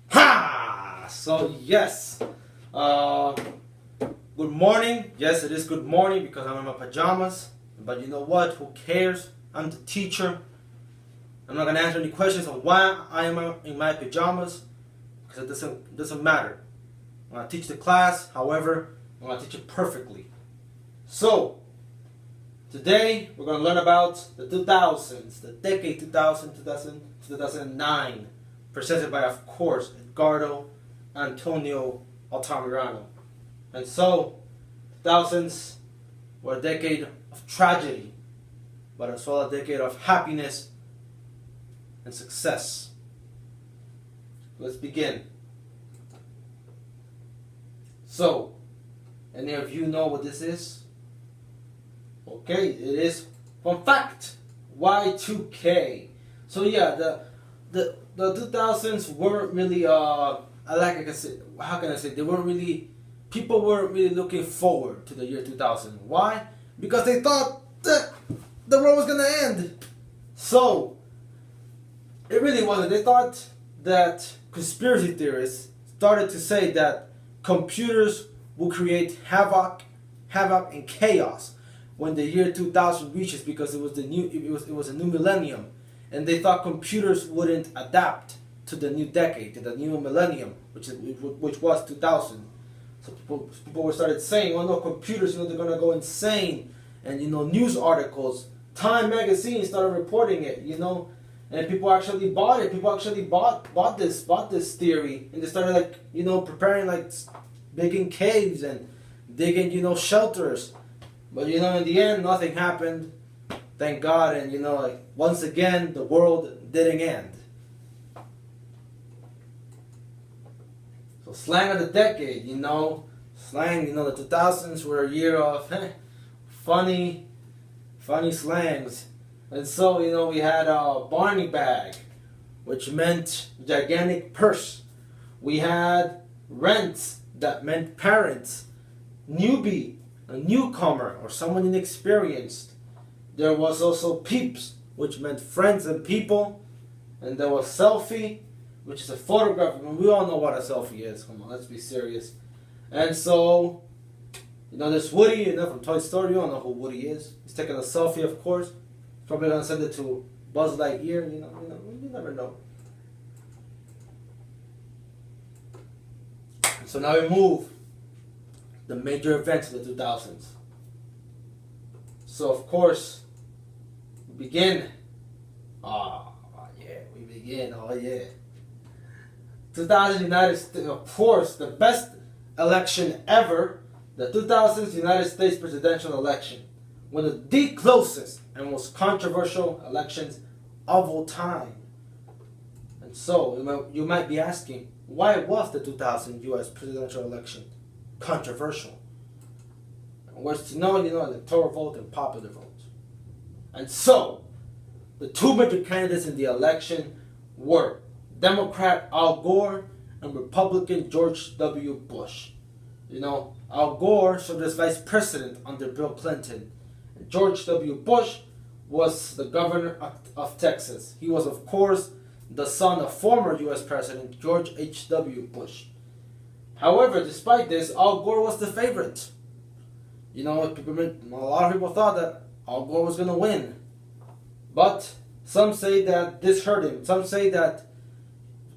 Ha! So yes, good morning. Yes, it is good morning because I'm in my pajamas. But you know what? Who cares? I'm the teacher. I'm not gonna answer any questions on why I am in my pajamas because it doesn't matter. I'm gonna teach the class. However, I'm gonna teach it perfectly. So today we're gonna learn about the 2000s, the decade 2009, presented by, of course, Edgardo Altamirano. And so, 2000s were a decade of tragedy, but as well a decade of happiness and success. Let's begin. So, any of you know what this is? Okay, it is, fun fact, Y2K. So yeah, the 2000s weren't really how can I say, people weren't really looking forward to the year 2000. Why? Because they thought that the world was gonna end. So it really wasn't. They thought that conspiracy theorists started to say that computers will create havoc and chaos when the year 2000 reaches, because it was a new millennium, and they thought computers wouldn't adapt to the new decade, to the new millennium, which was 2000. So people started saying, "Oh no, computers, they're gonna go insane," and news articles, Time magazine started reporting it, and people actually bought it. People actually bought this theory, and they started preparing digging caves and digging shelters. But in the end, nothing happened. Thank God, and once again, the world didn't end. So slang of the decade, slang. The 2000s were a year of funny slangs, and so we had Barney bag, which meant gigantic purse. We had rent, that meant parents. Newbie, a newcomer or someone inexperienced. There was also peeps, which meant friends and people. And there was selfie, which is a photograph. I mean, we all know what a selfie is. Come on, let's be serious. And so, there's Woody, from Toy Story. You don't know who Woody is. He's taking a selfie, of course. Probably gonna send it to Buzz Lightyear. You never know. So now we move the major events of the 2000s. So of course, we begin. We begin. 2000 United States, of course, the best election ever, the 2000s United States presidential election, one of the closest and most controversial elections of all time. And so you might be asking, why was the 2000 U.S. presidential election controversial? Was to know, electoral vote and popular vote. And so, the two major candidates in the election were Democrat Al Gore and Republican George W. Bush. Al Gore served as vice president under Bill Clinton. And George W. Bush was the governor of Texas. He was, of course, the son of former U.S. President George H.W. Bush. However, despite this, Al Gore was the favorite. A lot of people thought that Al Gore was going to win. But some say that this hurt him. Some say that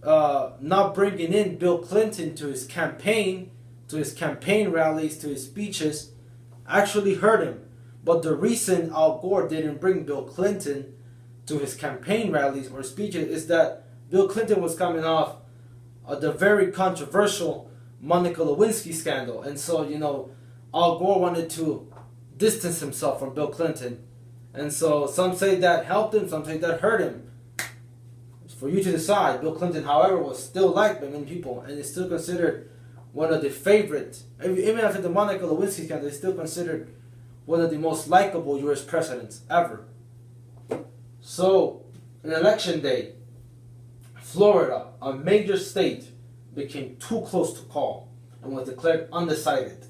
not bringing in Bill Clinton to his campaign rallies, to his speeches, actually hurt him. But the reason Al Gore didn't bring Bill Clinton to his campaign rallies or speeches is that Bill Clinton was coming off the very controversial Monica Lewinsky scandal. And so, Al Gore wanted to distance himself from Bill Clinton. And so some say that helped him, some say that hurt him. It's for you to decide. Bill Clinton, however, was still liked by many people and is still considered one of the favorites. Even after the Monica Lewinsky scandal, he's still considered one of the most likable U.S. presidents ever. So, on election day, Florida, a major state, became too close to call and was declared undecided.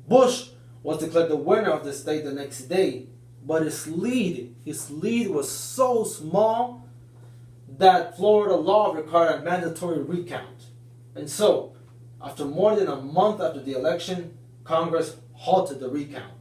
Bush was declared the winner of the state the next day, but his lead was so small that Florida law required a mandatory recount. And so, after more than a month after the election, Congress halted the recount.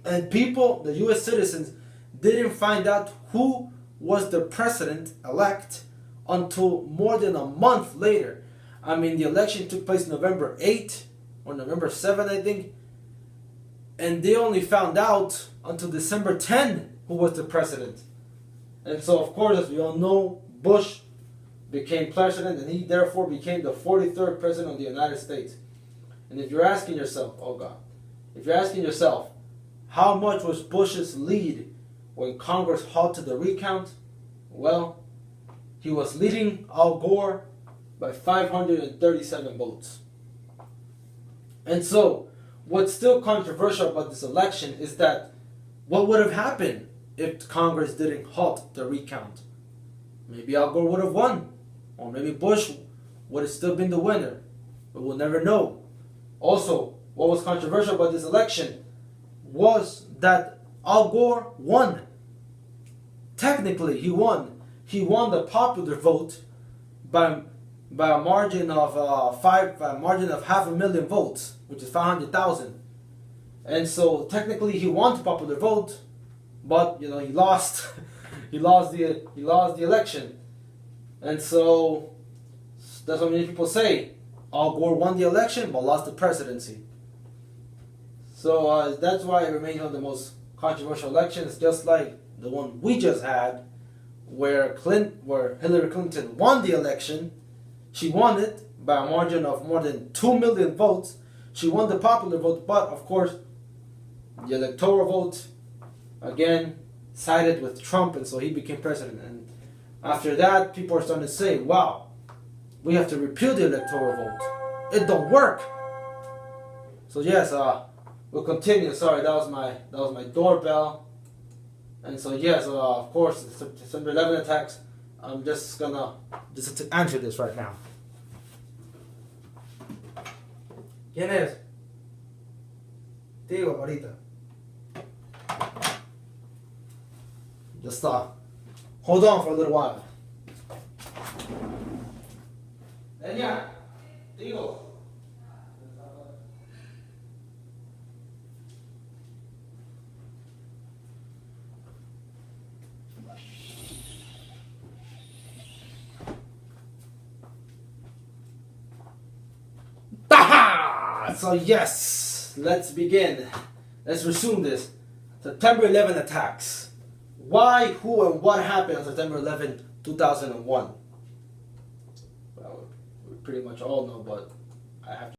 And people, the US citizens, didn't find out who was the president-elect until more than a month later. I mean, the election took place November 8 or November 7, I think. And they only found out until December 10 who was the president. And so, of course, as we all know, Bush became president, and he therefore became the 43rd president of the United States. And if you're asking yourself, oh God, if you're asking yourself, how much was Bush's lead when Congress halted the recount? Well, he was leading Al Gore by 537 votes. And so, what's still controversial about this election is that what would have happened if Congress didn't halt the recount? Maybe Al Gore would have won, or maybe Bush would have still been the winner, but we'll never know. Also, what was controversial about this election was that Al Gore won. Technically, he won. He won the popular vote by a margin of 500,000 votes, which is 500,000. And so technically, he won the popular vote, but he lost. he lost the election, and so that's what many people say. Al Gore won the election, but lost the presidency. So that's why it remains one of the most controversial elections, just like the one we just had, where Hillary Clinton won the election. She won it by a margin of more than 2 million votes. She won the popular vote, but of course, the electoral vote, again, sided with Trump, and so he became president. And after that, people are starting to say, wow, we have to repeal the electoral vote. It don't work. So yes, we'll continue. Sorry, that was my doorbell. And so yes, of course, the September 11 attacks. I'm just gonna answer this right now. ¿Quién es? Digo ahorita. Just hold on for a little while. And yeah, digo. So yes, let's begin. Let's resume this. September 11 attacks. Why, who, and what happened on September 11, 2001? Well, we pretty much all know, but I have to